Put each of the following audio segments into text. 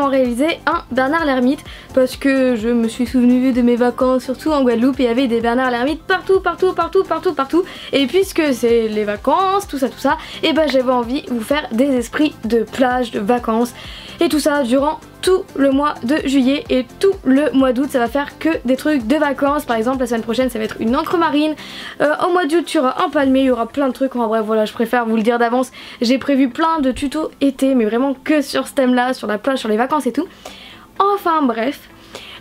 réaliser un Bernard l'ermite parce que je me suis souvenue de mes vacances, surtout en Guadeloupe, et il y avait des Bernard l'ermite partout. Et puisque c'est les vacances, tout ça, et ben j'avais envie de vous faire des esprits de plage, de vacances et tout ça durant tout le mois de juillet et tout le mois d'août. Ça va faire que des trucs de vacances. Par exemple la semaine prochaine ça va être une encre marine, au mois d'août tu auras un palmier, il y aura plein de trucs. En bref voilà, je préfère vous le dire d'avance, j'ai prévu plein de tutos été mais vraiment que sur ce thème là, sur la plage, sur les vacances et tout. Enfin bref.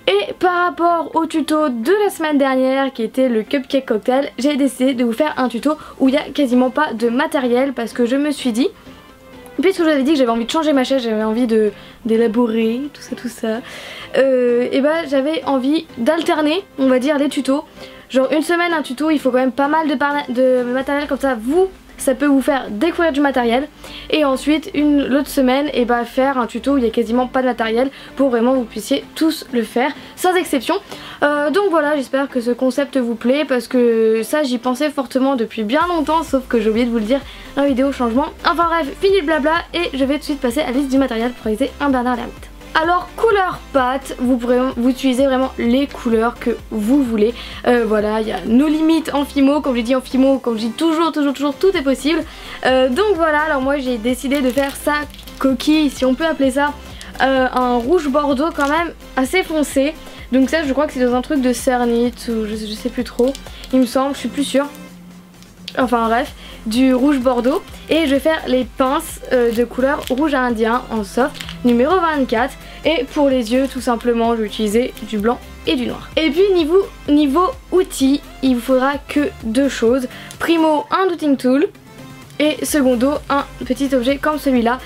Et par rapport au tuto de la semaine dernière qui était le cupcake cocktail, j'ai décidé de vous faire un tuto où il n'y a quasiment pas de matériel parce que je me suis dit, puisque je vous avais dit que j'avais envie de changer ma chaise, j'avais envie d'élaborer tout ça, et bah j'avais envie d'alterner on va dire les tutos. Genre une semaine un tuto, il faut quand même pas mal de matériel, comme ça ça peut vous faire découvrir du matériel, et ensuite l'autre semaine et bah faire un tuto où il n'y a quasiment pas de matériel pour vraiment vous puissiez tous le faire sans exception. Donc voilà, j'espère que ce concept vous plaît parce que ça j'y pensais fortement depuis bien longtemps, sauf que j'ai oublié de vous le dire dans la vidéo changement. Enfin bref, fini le blabla et je vais tout de suite passer à la liste du matériel pour réaliser un Bernard l'ermite. Alors couleur pâte, vous pourrez vous utiliser vraiment les couleurs que vous voulez. Voilà, il y a nos limites en Fimo, comme je dis en Fimo, comme je dis toujours, tout est possible. Donc voilà, alors moi j'ai décidé de faire sa coquille, si on peut appeler ça, un rouge bordeaux quand même assez foncé. Donc ça je crois que c'est dans un truc de Cernit ou je sais plus trop, il me semble, je suis plus sûre. Enfin bref, du rouge bordeaux, et je vais faire les pinces de couleur rouge indien en soft numéro 24, et pour les yeux tout simplement je vais utiliser du blanc et du noir. Et puis niveau outils, il vous faudra que deux choses. Primo, un dotting tool, et secondo un petit objet comme celui-là,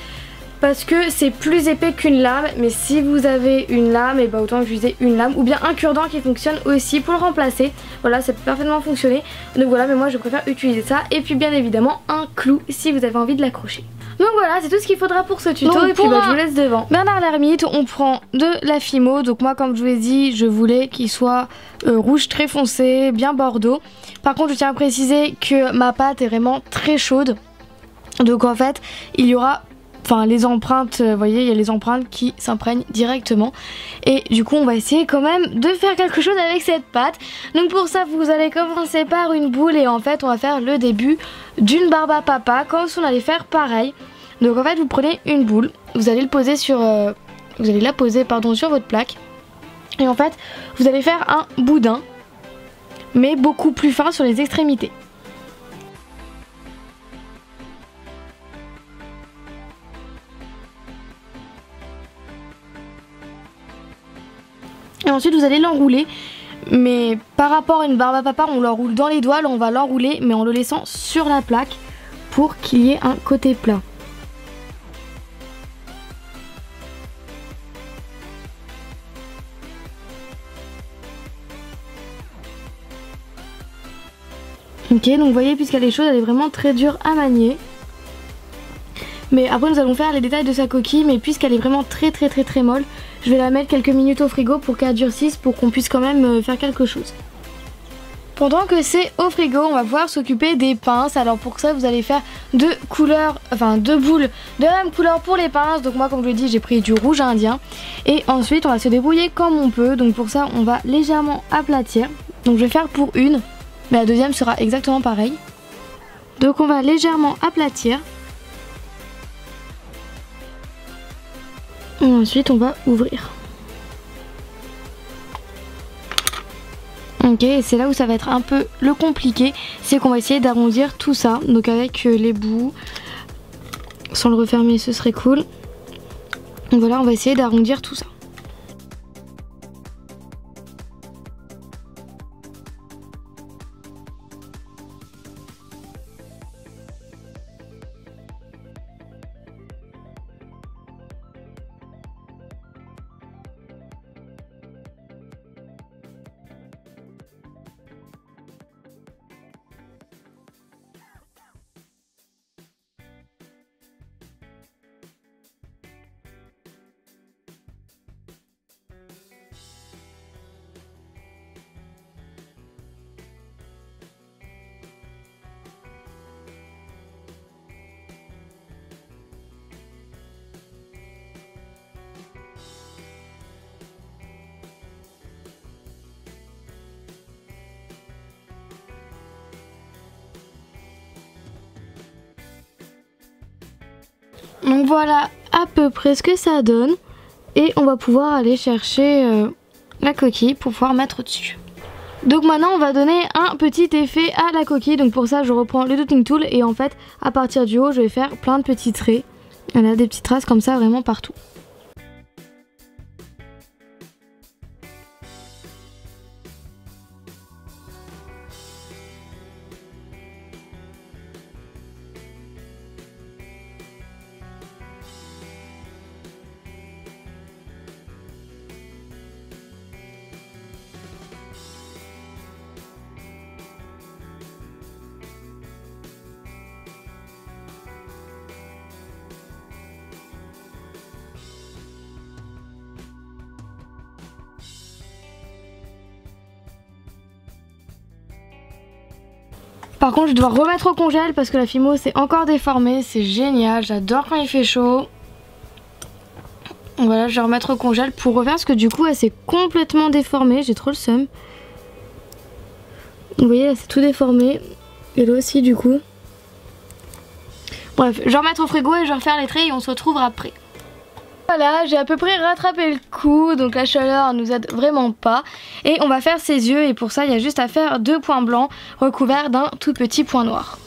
parce que c'est plus épais qu'une lame, mais si vous avez une lame, et bah autant utiliser une lame ou bien un cure-dent qui fonctionne aussi pour le remplacer. Voilà, ça peut parfaitement fonctionner. Donc voilà, mais moi je préfère utiliser ça, et puis bien évidemment un clou si vous avez envie de l'accrocher. Donc voilà, c'est tout ce qu'il faudra pour ce tuto. Donc, et puis bah, je vous laisse devant. Bernard l'ermite, on prend de la Fimo. Donc moi comme je vous l'ai dit, je voulais qu'il soit rouge très foncé, bien bordeaux. Par contre je tiens à préciser que ma pâte est vraiment très chaude. Donc en fait il y aura, enfin les empreintes, vous voyez, il y a les empreintes qui s'imprègnent directement. Et du coup on va essayer quand même de faire quelque chose avec cette pâte. Donc pour ça vous allez commencer par une boule, et en fait on va faire le début d'une barbe à papa comme si on allait faire pareil. Donc en fait vous prenez une boule, vous allez le poser sur, vous allez la poser pardon sur votre plaque, et en fait vous allez faire un boudin mais beaucoup plus fin sur les extrémités. Et ensuite vous allez l'enrouler, mais par rapport à une barbe à papa on l'enroule dans les doigts, là on va l'enrouler mais en le laissant sur la plaque pour qu'il y ait un côté plat. Ok, donc vous voyez, puisqu'elle est chaude, elle est vraiment très dure à manier. Mais après nous allons faire les détails de sa coquille, mais puisqu'elle est vraiment très molle, je vais la mettre quelques minutes au frigo pour qu'elle durcisse, pour qu'on puisse quand même faire quelque chose. Pendant que c'est au frigo, on va pouvoir s'occuper des pinces. Alors pour ça vous allez faire deux couleurs, enfin deux boules de la même couleur pour les pinces. Donc moi comme je l'ai dit j'ai pris du rouge indien. Et ensuite on va se débrouiller comme on peut. Donc pour ça on va légèrement aplatir. Donc je vais faire pour une, mais la deuxième sera exactement pareil. Donc on va légèrement aplatir. Et ensuite on va ouvrir. Ok, et c'est là où ça va être un peu le compliqué, c'est qu'on va essayer d'arrondir tout ça. Donc avec les bouts, sans le refermer ce serait cool. Donc voilà, on va essayer d'arrondir tout ça. Donc voilà à peu près ce que ça donne. Et on va pouvoir aller chercher la coquille pour pouvoir mettre dessus. Donc maintenant on va donner un petit effet à la coquille. Donc pour ça je reprends le dotting tool et en fait à partir du haut je vais faire plein de petits traits. Voilà, des petites traces comme ça vraiment partout. Par contre je dois remettre au congèle parce que la Fimo s'est encore déformée. C'est génial, j'adore quand il fait chaud. Voilà, je vais remettre au congèle pour refaire parce que du coup elle s'est complètement déformée. J'ai trop le seum. Vous voyez là c'est tout déformé. Et là aussi du coup. Bref, je vais remettre au frigo et je vais refaire les traits et on se retrouve après. Voilà, j'ai à peu près rattrapé le coup, donc la chaleur nous aide vraiment pas. Et on va faire ses yeux et pour ça il y a juste à faire 2 points blancs recouverts d'un tout petit point noir.